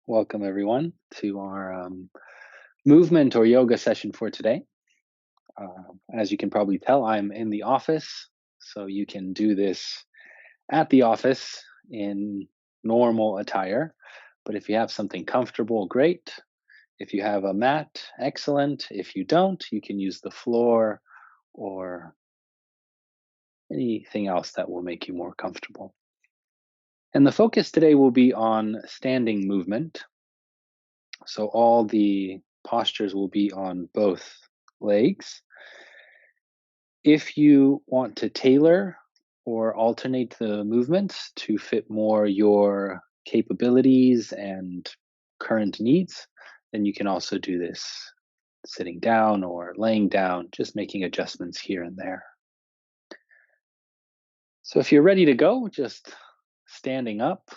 Welcome, everyone, to our movement or yoga session for today. As you can probably tell, I'm in the office, so you can do this at the office in normal attire. But if you have something comfortable, great. If you have a mat, excellent. If you don't, you can use the floor or anything else that will make you more comfortable. And the focus today will be on standing movement. So all the postures will be on both legs. If you want to tailor or alternate the movements to fit more your capabilities and current needs, then you can also do this sitting down or laying down, just making adjustments here and there. So if you're ready to go, just standing up,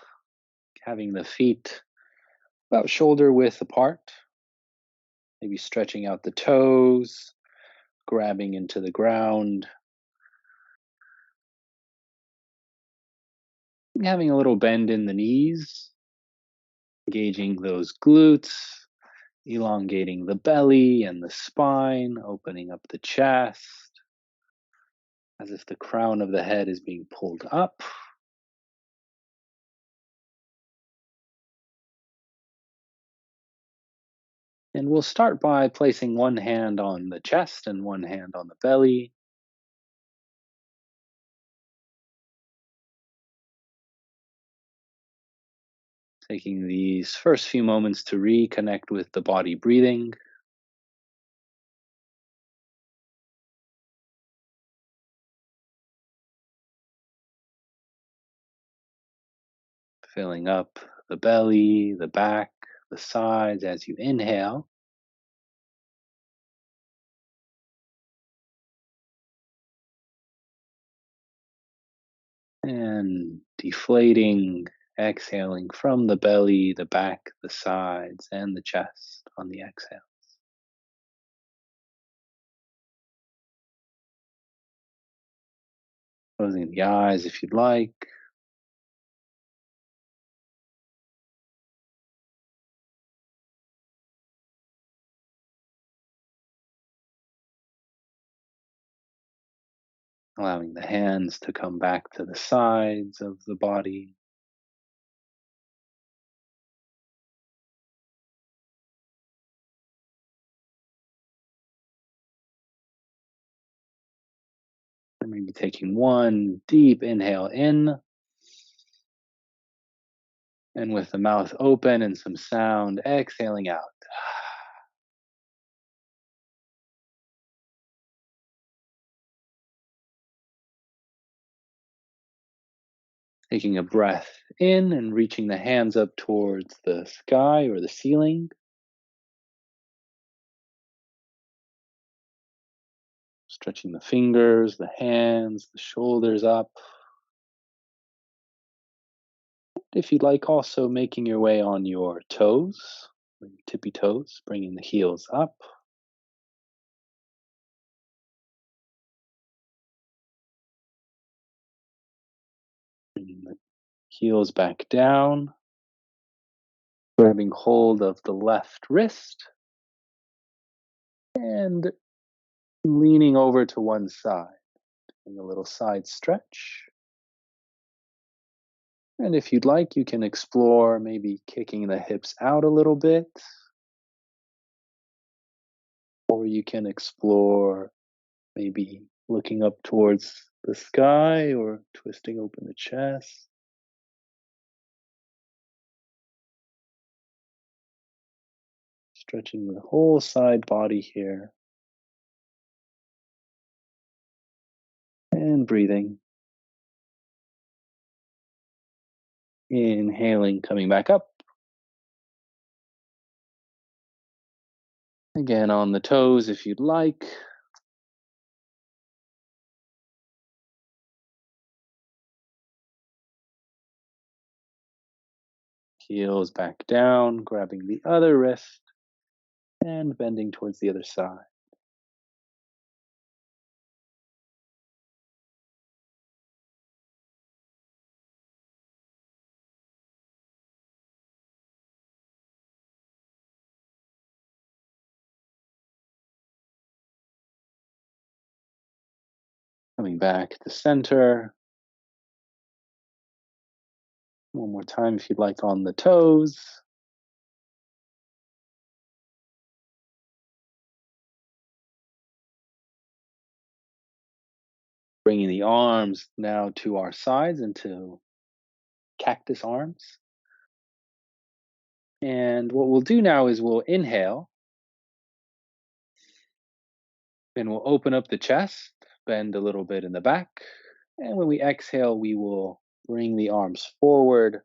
having the feet about shoulder width apart, maybe stretching out the toes, grabbing into the ground, having a little bend in the knees, engaging those glutes, elongating the belly and the spine, opening up the chest, as if the crown of the head is being pulled up. And we'll start by placing one hand on the chest and one hand on the belly. Taking these first few moments to reconnect with the body breathing. Filling up the belly, the back, the sides as you inhale. And deflating, exhaling from the belly, the back, the sides, and the chest on the exhale. Closing the eyes if you'd like. Allowing the hands to come back to the sides of the body. And maybe taking one deep inhale in. And with the mouth open and some sound, exhaling out. Taking a breath in and reaching the hands up towards the sky or the ceiling. Stretching the fingers, the hands, the shoulders up. If you'd like, also making your way on your toes, your tippy toes, bringing the heels up. Bringing the heels back down. Grabbing hold of the left wrist. And leaning over to one side. Doing a little side stretch. And if you'd like, you can explore maybe kicking the hips out a little bit. Or you can explore maybe looking up towards the sky or twisting open the chest. Stretching the whole side body here. And breathing. Inhaling, coming back up. Again, on the toes if you'd like. Heels back down, grabbing the other wrist and bending towards the other side. Coming back to center. One more time if you'd like on the toes. Bringing the arms now to our sides into cactus arms. And what we'll do now is we'll inhale and we'll open up the chest, bend a little bit in the back. And when we exhale, we will bring the arms forward,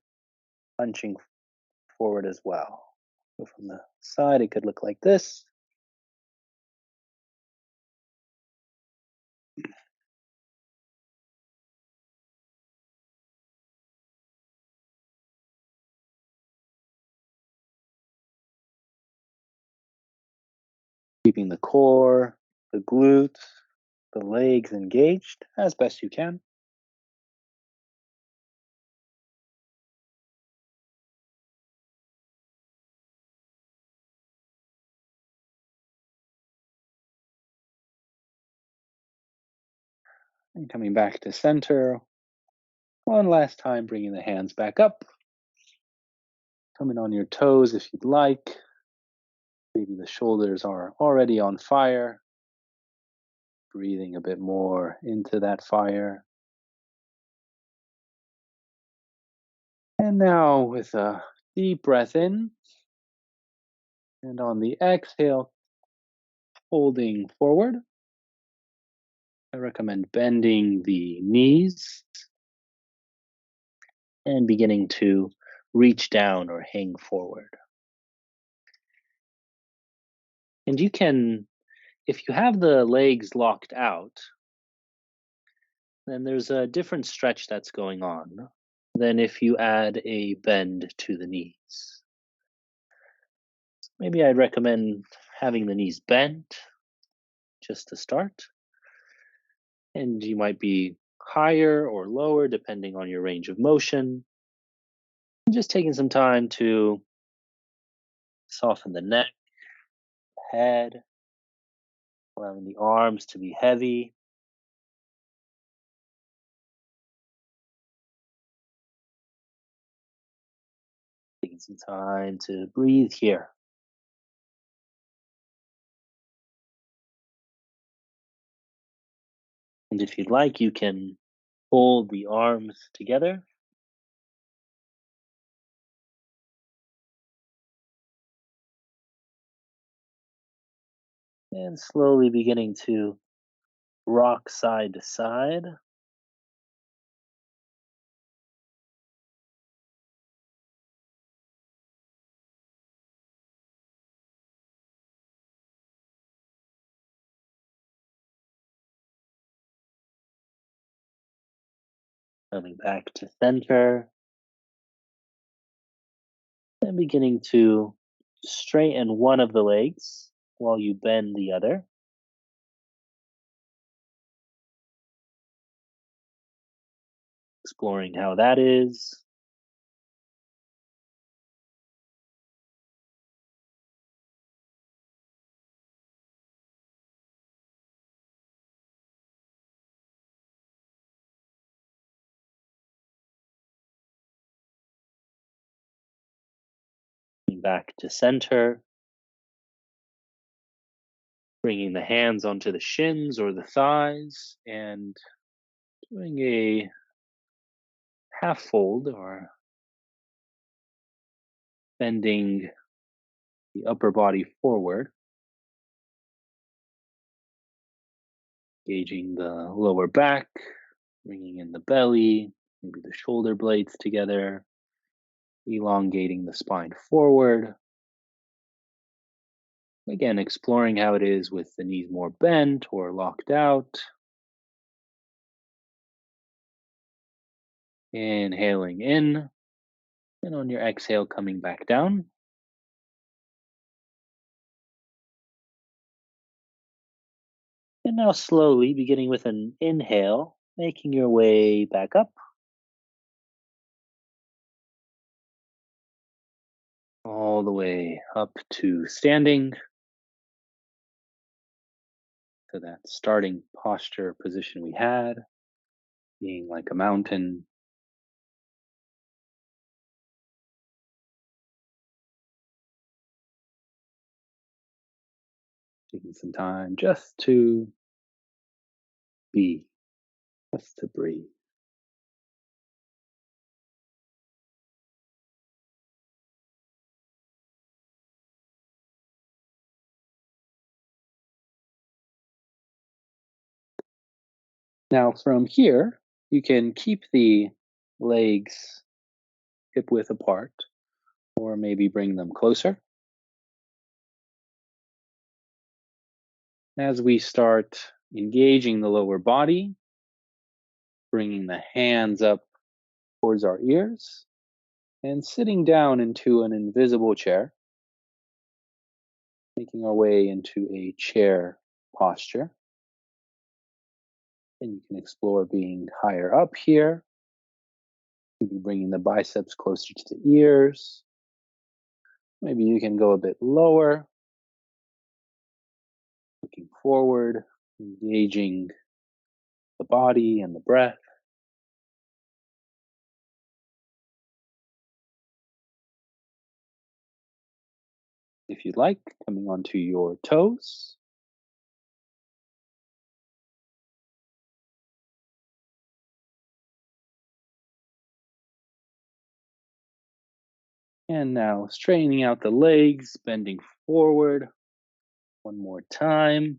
punching forward as well. So from the side, it could look like this. Keeping the core, the glutes, the legs engaged as best you can. And coming back to center. One last time, bringing the hands back up. Coming on your toes if you'd like. Maybe the shoulders are already on fire. Breathing a bit more into that fire. And now with a deep breath in. And on the exhale, folding forward. I recommend bending the knees and beginning to reach down or hang forward. And you can, if you have the legs locked out, then there's a different stretch that's going on than if you add a bend to the knees. Maybe I'd recommend having the knees bent just to start. And you might be higher or lower depending on your range of motion. Just taking some time to soften the neck, head, allowing the arms to be heavy. Taking some time to breathe here. And if you'd like, you can fold the arms together. And slowly beginning to rock side to side. Coming back to center. And beginning to straighten one of the legs while you bend the other. Exploring how that is. Coming back to center. Bringing the hands onto the shins or the thighs and doing a half fold or bending the upper body forward, engaging the lower back, bringing in the belly, maybe the shoulder blades together, elongating the spine forward. Again, exploring how it is with the knees more bent or locked out. Inhaling in, and on your exhale, coming back down. And now slowly, beginning with an inhale, making your way back up. All the way up to standing. to that starting posture position we had, being like a mountain. Taking some time just to be, just to breathe. Now, from here, you can keep the legs hip width apart, or maybe bring them closer. As we start engaging the lower body, bringing the hands up towards our ears, and sitting down into an invisible chair, making our way into a chair posture. And you can explore being higher up here, maybe bringing the biceps closer to the ears. Maybe you can go a bit lower, looking forward, engaging the body and the breath. If you'd like, coming onto your toes. And now straightening out the legs, bending forward one more time.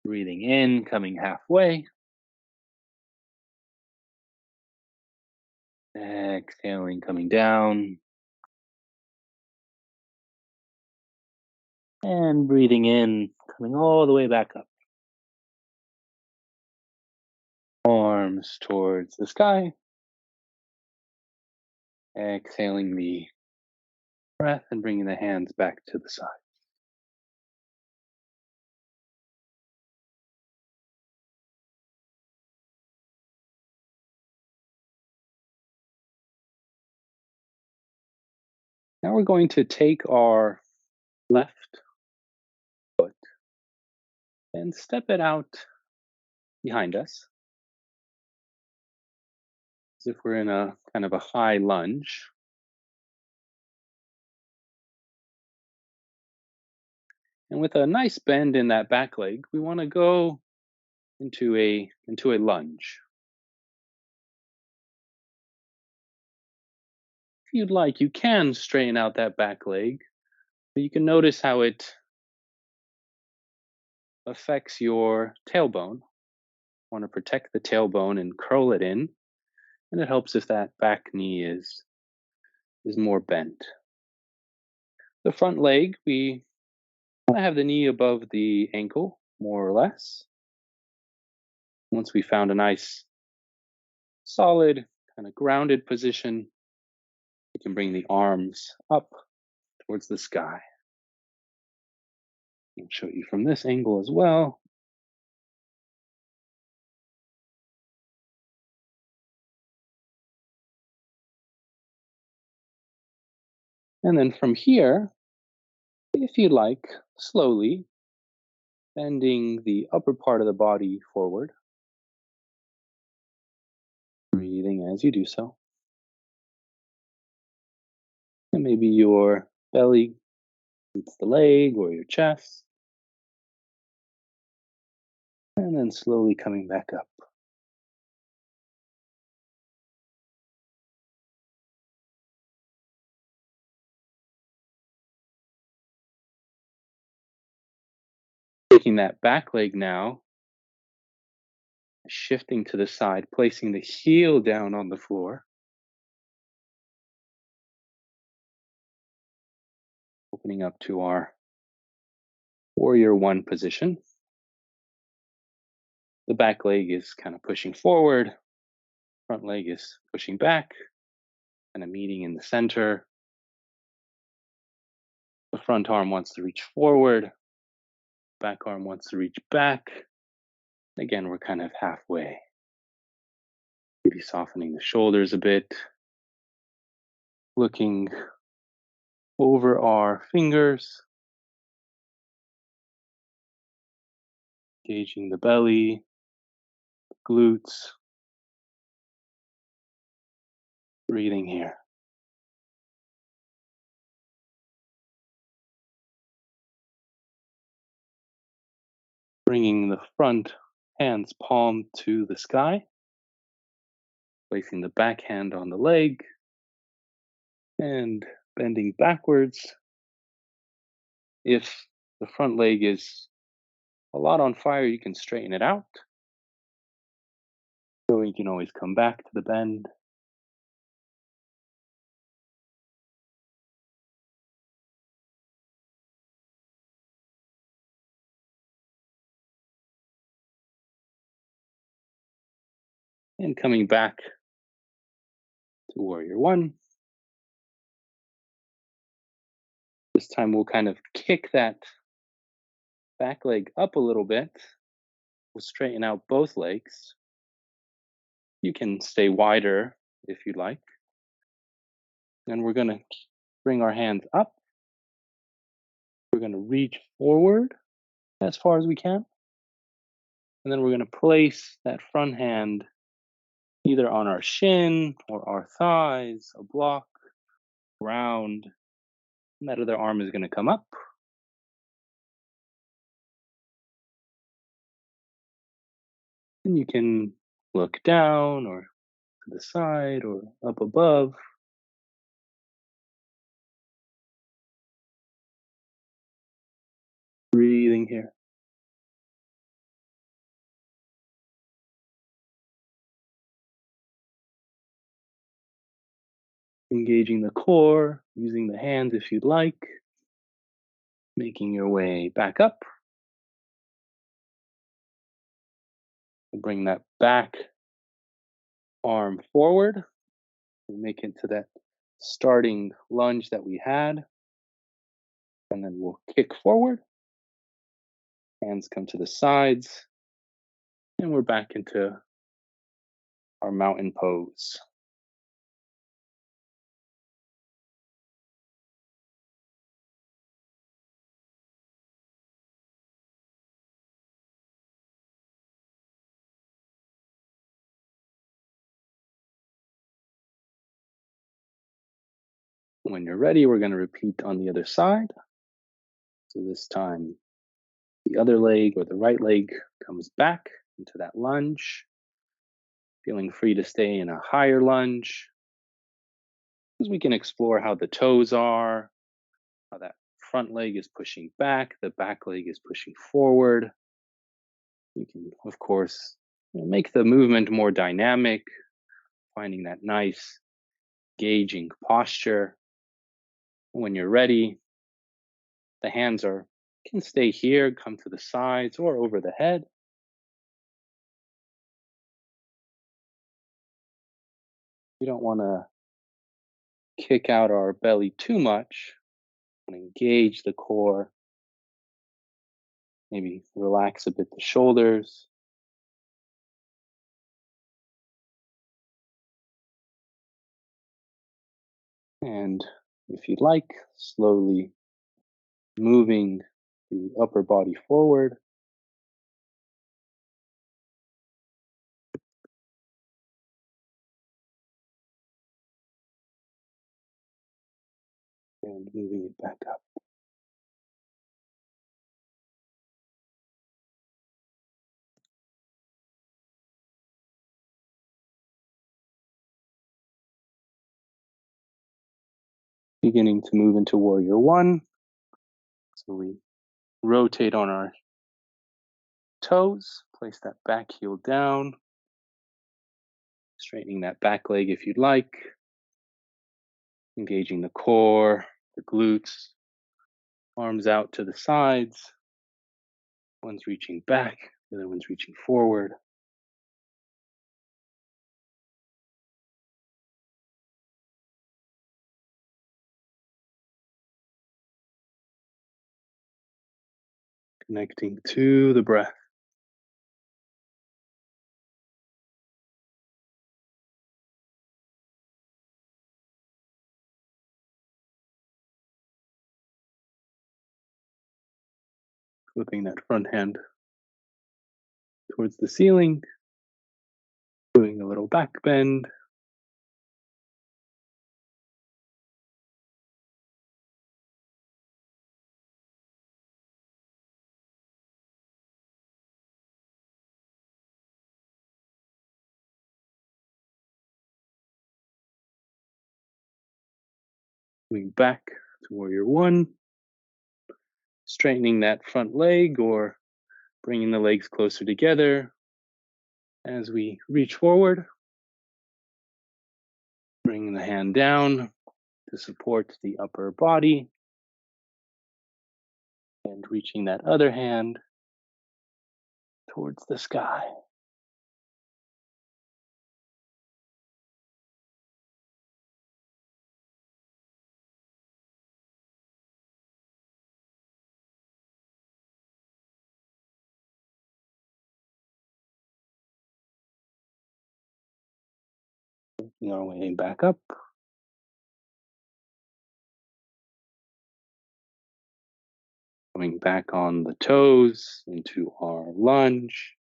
Breathing in, coming halfway. Exhaling, coming down. And breathing in, coming all the way back up. Arms towards the sky. Exhaling the breath and bringing the hands back to the side. Now we're going to take our left foot and step it out behind us as if we're in a kind of a high lunge. And with a nice bend in that back leg, we want to go into a lunge. If you'd like, you can straighten out that back leg, but you can notice how it affects your tailbone. Want to protect the tailbone and curl it in, and it helps if that back knee is more bent. The front leg, we want to have the knee above the ankle, more or less. Once we found a nice, solid, kind of grounded position, we can bring the arms up towards the sky. I'll show you from this angle as well. And then from here, if you like, slowly bending the upper part of the body forward, breathing as you do so. And maybe your belly meets the leg or your chest. And then slowly coming back up. Taking that back leg now, shifting to the side, placing the heel down on the floor. Opening up to our warrior one position. The back leg is kind of pushing forward. Front leg is pushing back, kind of meeting in the center. The front arm wants to reach forward. Back arm wants to reach back. Again, we're kind of halfway. Maybe softening the shoulders a bit. looking over our fingers, gauging the belly, glutes, breathing here. Bringing the front hand's palm to the sky, placing the back hand on the leg, and bending backwards. If the front leg is a lot on fire, you can straighten it out. So you can always come back to the bend. And coming back to warrior one. This time we'll kind of kick that back leg up a little bit. We'll straighten out both legs. You can stay wider if you like. And we're going to bring our hands up. We're going to reach forward as far as we can. And then we're going to place that front hand either on our shin or our thighs, a block, ground. And that other arm is going to come up. And you can look down or to the side or up above. Breathing here. Engaging the core, using the hands if you'd like. Making your way back up. Bring that back arm forward. Make it to that starting lunge that we had. And then we'll kick forward. Hands come to the sides. And we're back into our mountain pose. When you're ready, we're going to repeat on the other side. So this time, the other leg or the right leg comes back into that lunge. Feeling free to stay in a higher lunge. As we can explore how the toes are, how that front leg is pushing back, the back leg is pushing forward. You can, of course, make the movement more dynamic, finding that nice gauging posture. When you're ready, the hands can stay here, come to the sides or over the head. We don't want to kick out our belly too much. Engage the core. Maybe relax a bit the shoulders. And if you'd like, slowly moving the upper body forward. And moving it back up. Beginning to move into warrior one. So we rotate on our toes, place that back heel down, straightening that back leg if you'd like, engaging the core, the glutes, arms out to the sides, one's reaching back, the other one's reaching forward. Connecting to the breath. Flipping that front hand towards the ceiling, doing a little back bend, coming back to warrior one, straightening that front leg or bringing the legs closer together as we reach forward, bringing the hand down to support the upper body, and reaching that other hand towards the sky. Working our way back up, coming back on the toes into our lunge,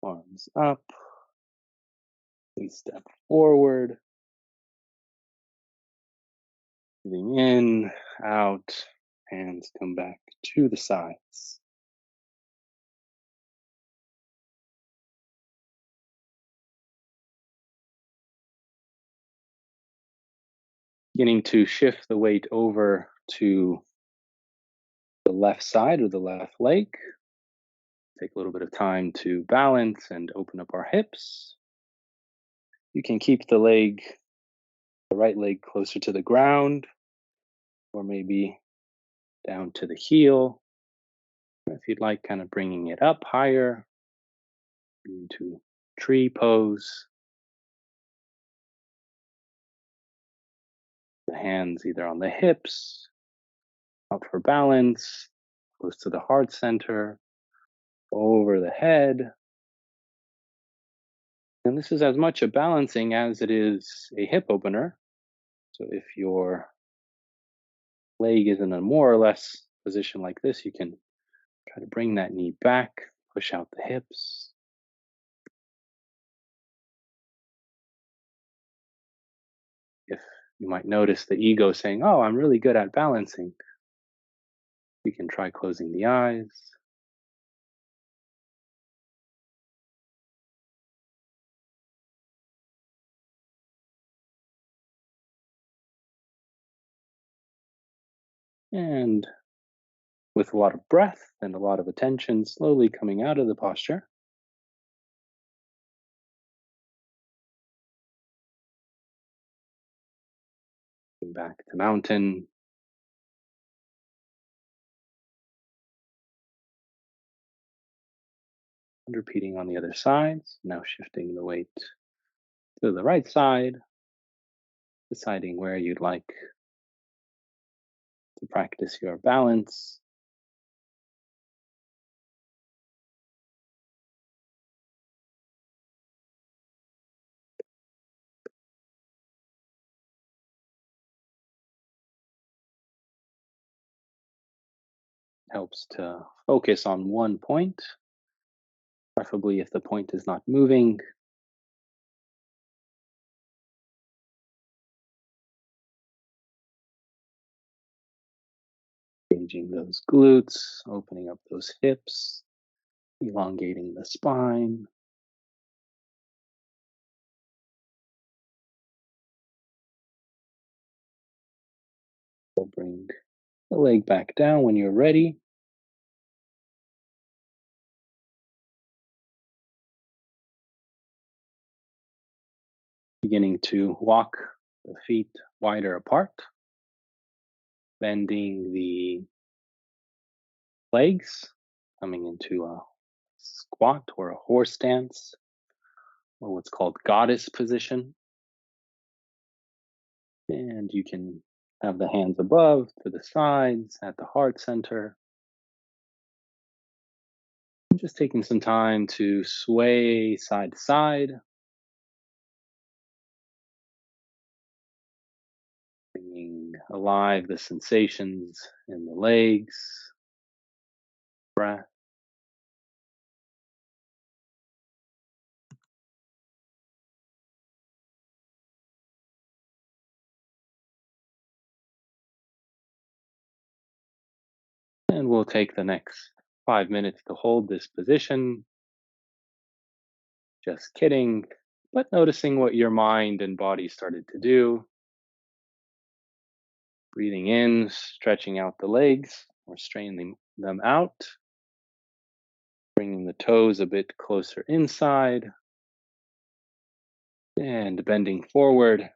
arms up, we step forward, breathing in, out, hands come back to the sides. Beginning to shift the weight over to the left side or the left leg. Take a little bit of time to balance and open up our hips. You can keep the right leg closer to the ground, or maybe down to the heel. If you'd like, kind of bringing it up higher into tree pose. The hands either on the hips, up for balance, close to the heart center, over the head. And this is as much a balancing as it is a hip opener. So if your leg is in a more or less position like this, you can try to bring that knee back, push out the hips. If you might notice the ego saying, "Oh, I'm really good at balancing," you can try closing the eyes. And with a lot of breath and a lot of attention, slowly coming out of the posture. Back to mountain. And repeating on the other side. Now shifting the weight to the right side, deciding where you'd like to practice your balance. Helps to focus on one point, preferably if the point is not moving. Engaging those glutes, opening up those hips, elongating the spine. We'll bring the leg back down when you're ready. Beginning to walk the feet wider apart, bending the legs, coming into a squat or a horse stance, or what's called goddess position. And you can have the hands above, to the sides, at the heart center. Just taking some time to sway side to side, bringing alive the sensations in the legs, breath. And we'll take the next 5 minutes to hold this position. Just kidding, but noticing what your mind and body started to do. Breathing in, stretching out the legs or straightening them out. Bringing the toes a bit closer inside and bending forward.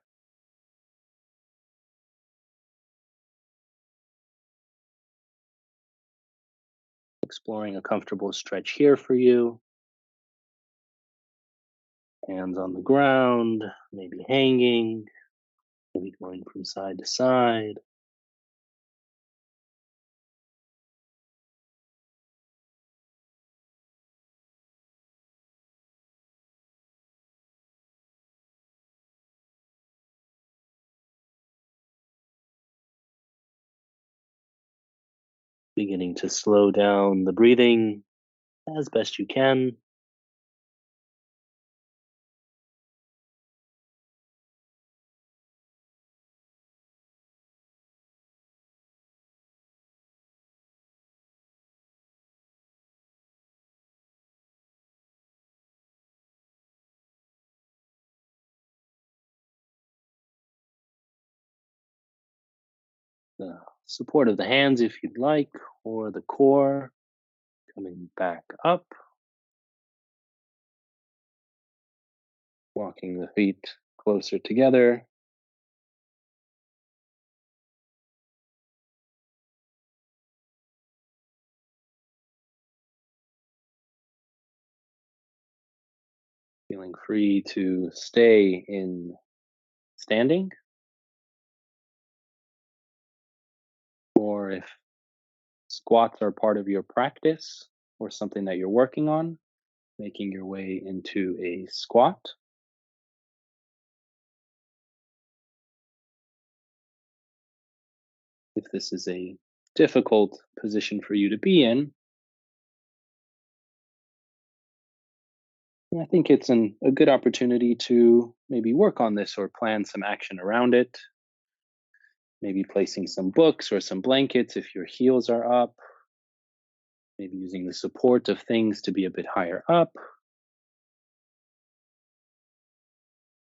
Exploring a comfortable stretch here for you. Hands on the ground, maybe hanging, maybe going from side to side. Beginning to slow down the breathing as best you can. The support of the hands if you'd like, or the core coming back up. Walking the feet closer together. Feeling free to stay in standing, or if squats are part of your practice or something that you're working on, making your way into a squat. If this is a difficult position for you to be in, I think it's a good opportunity to maybe work on this or plan some action around it. Maybe placing some books or some blankets if your heels are up. Maybe using the support of things to be a bit higher up.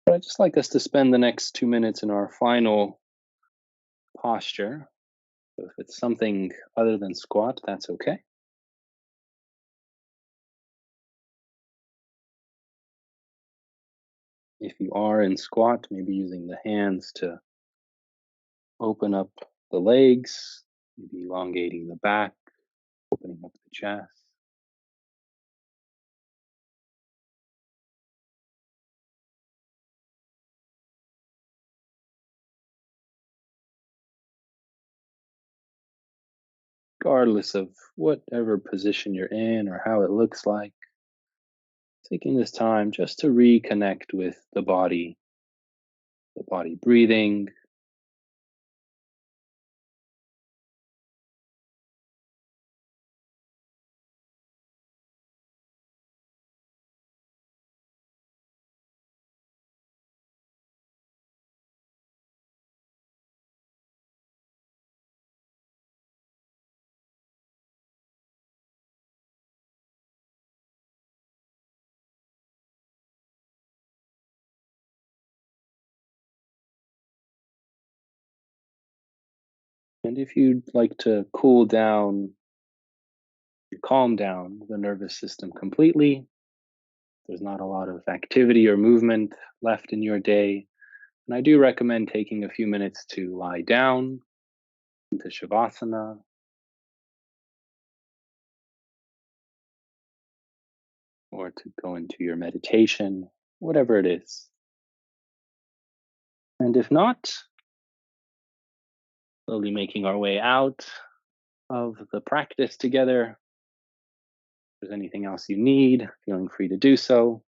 But I'd just like us to spend the next 2 minutes in our final posture. So if it's something other than squat, that's okay. If you are in squat, maybe using the hands to open up the legs, maybe elongating the back, opening up the chest. Regardless of whatever position you're in or how it looks like, taking this time just to reconnect with the body breathing, and if you'd like to cool down, calm down the nervous system completely, there's not a lot of activity or movement left in your day. And I do recommend taking a few minutes to lie down into Shavasana, or to go into your meditation, whatever it is. And if not, slowly making our way out of the practice together. If there's anything else you need, feeling free to do so.